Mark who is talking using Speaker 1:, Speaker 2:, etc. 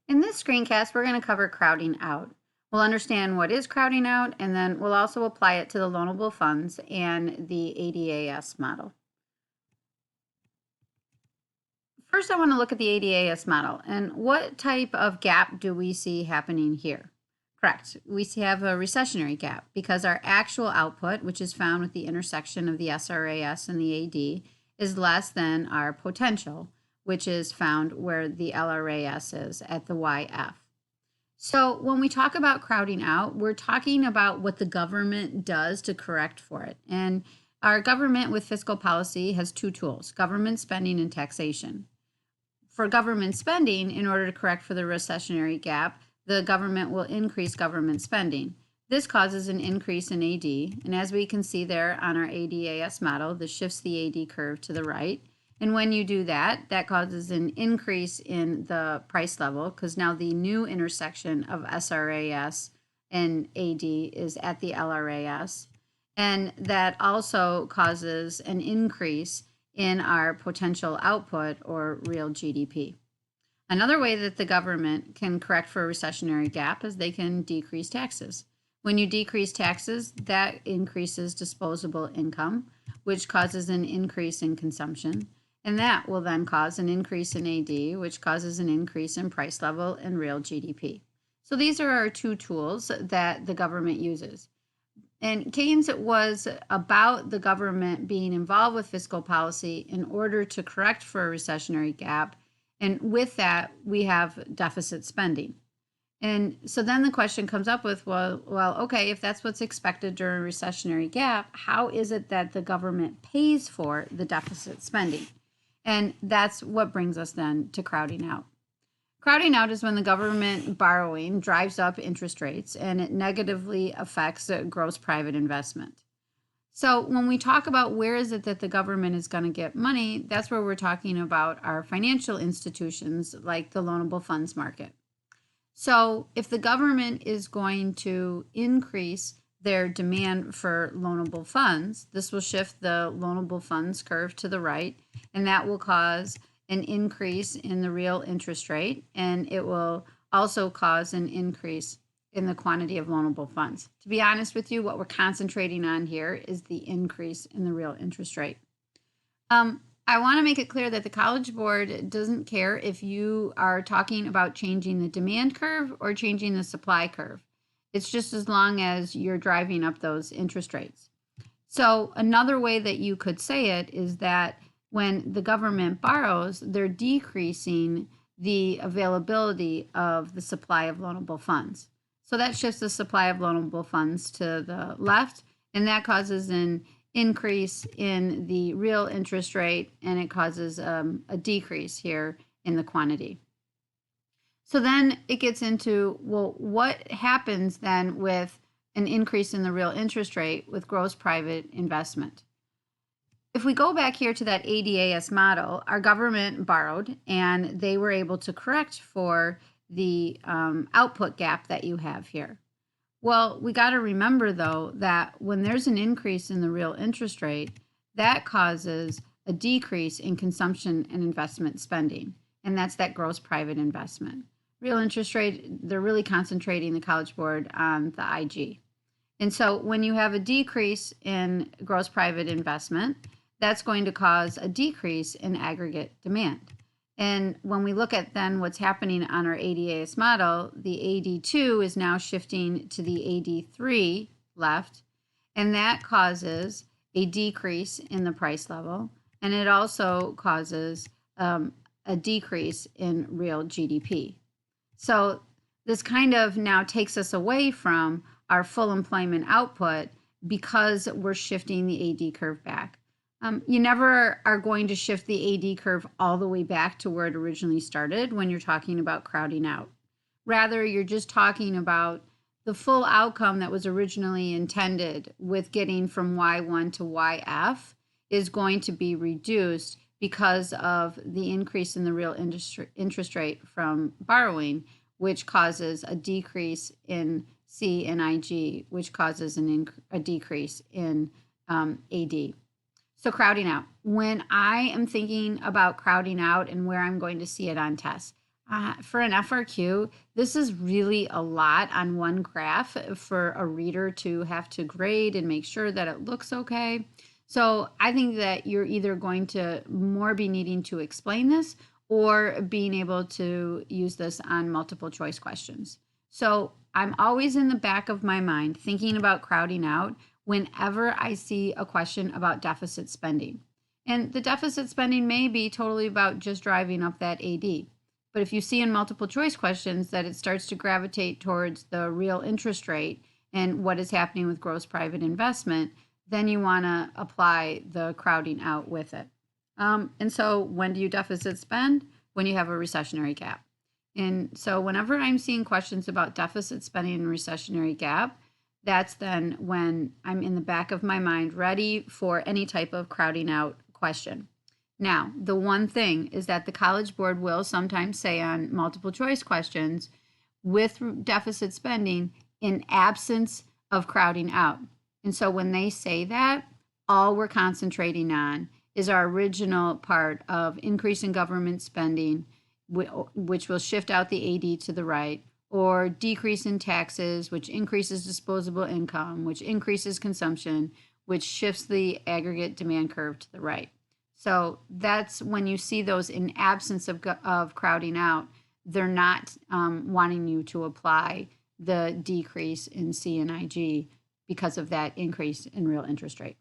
Speaker 1: In this screencast, we're going to cover crowding out. We'll understand what is crowding out, and then we'll also apply it to the loanable funds and the ADAS model. First, I want to look at the ADAS model, and what type of gap do we see happening here? Correct. We have a recessionary gap because our actual output, which is found with the intersection of the SRAS and the AD, is less than our potential, which is found where the LRAS is at the YF. So when we talk about crowding out, we're talking about what the government does to correct for it. And our government with fiscal policy has two tools, government spending and taxation. For government spending, in order to correct for the recessionary gap, the government will increase government spending. This causes an increase in AD, and as we can see there on our ADAS model, this shifts the AD curve to the right. And when you do that, that causes an increase in the price level because now the new intersection of SRAS and AD is at the LRAS. And that also causes an increase in our potential output or real GDP. Another way that the government can correct for a recessionary gap is they can decrease taxes. When you decrease taxes, that increases disposable income, which causes an increase in consumption. And that will then cause an increase in AD, which causes an increase in price level and real GDP. So these are our two tools that the government uses. And Keynes was about the government being involved with fiscal policy in order to correct for a recessionary gap. And with that, we have deficit spending. And so then the question comes up with, well, okay, if that's what's expected during a recessionary gap, how is it that the government pays for the deficit spending? And that's what brings us then to crowding out. Crowding out is when the government borrowing drives up interest rates and it negatively affects gross private investment. So when we talk about where is it that the government is going to get money, that's where we're talking about our financial institutions like the loanable funds market. So if the government is going to increase their demand for loanable funds, this will shift the loanable funds curve to the right, and that will cause an increase in the real interest rate, and it will also cause an increase in the quantity of loanable funds. To be honest with you, what we're concentrating on here is the increase in the real interest rate. I want to make it clear that the College Board doesn't care if you are talking about changing the demand curve or changing the supply curve. It's just as long as you're driving up those interest rates. So another way that you could say it is that when the government borrows, they're decreasing the availability of the supply of loanable funds. So that shifts the supply of loanable funds to the left, and that causes an increase in the real interest rate, and it causes a decrease here in the quantity. So then it gets into, well, what happens then with an increase in the real interest rate with gross private investment? If we go back here to that ADAS model, our government borrowed and they were able to correct for the output gap that you have here. Well, we got to remember, though, that when there's an increase in the real interest rate, that causes a decrease in consumption and investment spending, and that's that gross private investment. Real interest rate, they're really concentrating the College Board on the IG. And so when you have a decrease in gross private investment, that's going to cause a decrease in aggregate demand. And when we look at then what's happening on our ADAS model, the AD2 is now shifting to the AD3 left, and that causes a decrease in the price level, and it also causes a decrease in real GDP. So this kind of now takes us away from our full employment output because we're shifting the AD curve back. You never are going to shift the AD curve all the way back to where it originally started when you're talking about crowding out. Rather, you're just talking about the full outcome that was originally intended with getting from Y1 to YF is going to be reduced because of the increase in the real interest rate from borrowing, which causes a decrease in C and IG, which causes a decrease in AD. So crowding out. When I am thinking about crowding out and where I'm going to see it on tests, For an FRQ, this is really a lot on one graph for a reader to have to grade and make sure that it looks okay. So I think that you're either going to more be needing to explain this or being able to use this on multiple choice questions. So I'm always in the back of my mind thinking about crowding out whenever I see a question about deficit spending. And the deficit spending may be totally about just driving up that AD. But if you see in multiple choice questions that it starts to gravitate towards the real interest rate and what is happening with gross private investment, then you want to apply the crowding out with it. And so when do you deficit spend? When you have a recessionary gap. And so whenever I'm seeing questions about deficit spending and recessionary gap, that's then when I'm in the back of my mind ready for any type of crowding out question. Now, the one thing is that the College Board will sometimes say on multiple choice questions with deficit spending in absence of crowding out. And so when they say that, all we're concentrating on is our original part of increase in government spending, which will shift out the AD to the right, or decrease in taxes, which increases disposable income, which increases consumption, which shifts the aggregate demand curve to the right. So that's when you see those in absence of crowding out, they're not wanting you to apply the decrease in C and IG because of that increase in real interest rate.